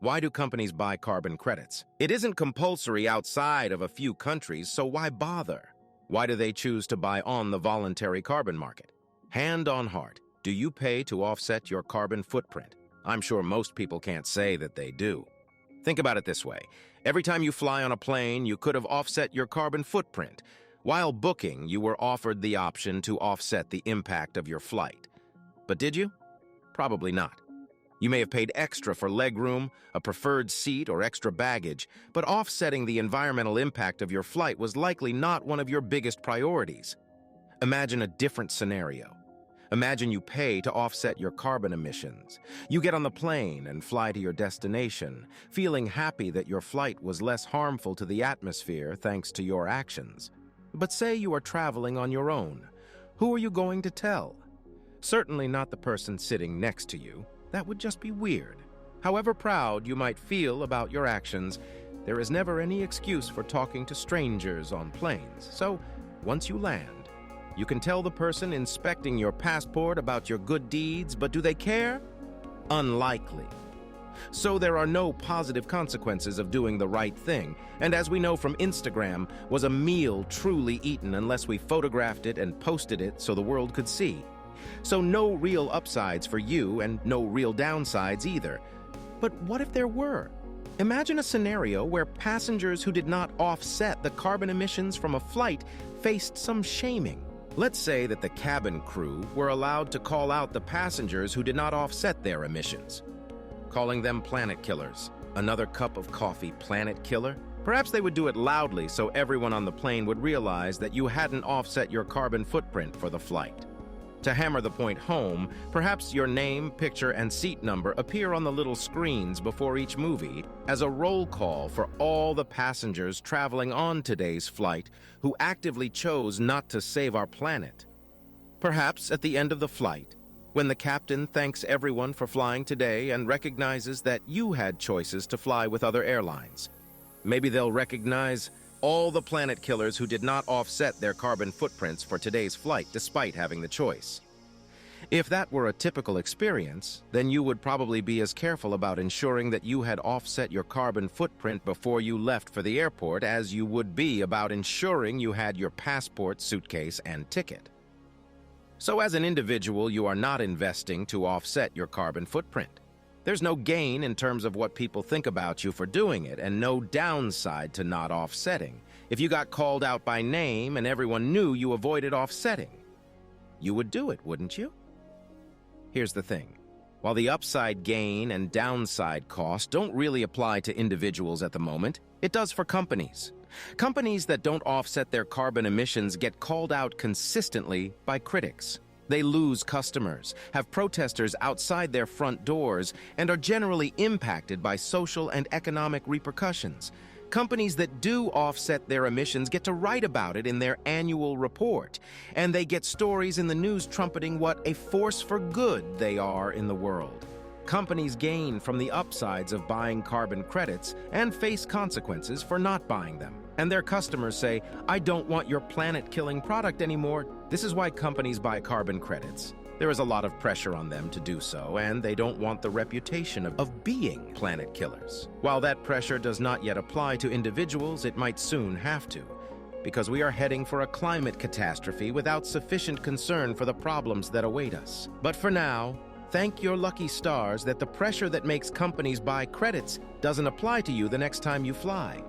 Why do companies buy carbon credits? It isn't compulsory outside of a few countries, so why bother? Why do they choose to buy on the voluntary carbon market? Hand on heart, do you pay to offset your carbon footprint? I'm sure most people can't say that they do. Think about it this way. Every time you fly on a plane, you could have offset your carbon footprint. While booking, you were offered the option to offset the impact of your flight. But did you? Probably not. You may have paid extra for legroom, a preferred seat, or extra baggage, but offsetting the environmental impact of your flight was likely not one of your biggest priorities. Imagine a different scenario. Imagine you pay to offset your carbon emissions. You get on the plane and fly to your destination, feeling happy that your flight was less harmful to the atmosphere thanks to your actions. But say you are traveling on your own. Who are you going to tell? Certainly not the person sitting next to you. That would just be weird. However proud you might feel about your actions, there is never any excuse for talking to strangers on planes. So, once you land, you can tell the person inspecting your passport about your good deeds, but do they care? Unlikely. So there are no positive consequences of doing the right thing. And as we know from Instagram, was a meal truly eaten unless we photographed it and posted it so the world could see? So no real upsides for you and no real downsides either. But what if there were? Imagine a scenario where passengers who did not offset the carbon emissions from a flight faced some shaming. Let's say that the cabin crew were allowed to call out the passengers who did not offset their emissions, calling them planet killers. Another cup of coffee, planet killer? Perhaps they would do it loudly so everyone on the plane would realize that you hadn't offset your carbon footprint for the flight. To hammer the point home, perhaps your name, picture, and seat number appear on the little screens before each movie as a roll call for all the passengers traveling on today's flight who actively chose not to save our planet. Perhaps at the end of the flight, when the captain thanks everyone for flying today and recognizes that you had choices to fly with other airlines. Maybe they'll recognize all the planet killers who did not offset their carbon footprints for today's flight despite having the choice. If that were a typical experience, then you would probably be as careful about ensuring that you had offset your carbon footprint before you left for the airport as you would be about ensuring you had your passport, suitcase, and ticket. So as an individual, you are not investing to offset your carbon footprint. There's no gain in terms of what people think about you for doing it, and no downside to not offsetting. If you got called out by name and everyone knew you avoided offsetting, you would do it, wouldn't you? Here's the thing. While the upside gain and downside cost don't really apply to individuals at the moment, it does for companies. Companies that don't offset their carbon emissions get called out consistently by critics. They lose customers, have protesters outside their front doors, and are generally impacted by social and economic repercussions. Companies that do offset their emissions get to write about it in their annual report, and they get stories in the news trumpeting what a force for good they are in the world. Companies gain from the upsides of buying carbon credits and face consequences for not buying them. And their customers say, "I don't want your planet-killing product anymore." This is why companies buy carbon credits. There is a lot of pressure on them to do so, and they don't want the reputation of being planet killers. While that pressure does not yet apply to individuals, it might soon have to, because we are heading for a climate catastrophe without sufficient concern for the problems that await us. But for now, thank your lucky stars that the pressure that makes companies buy credits doesn't apply to you the next time you fly.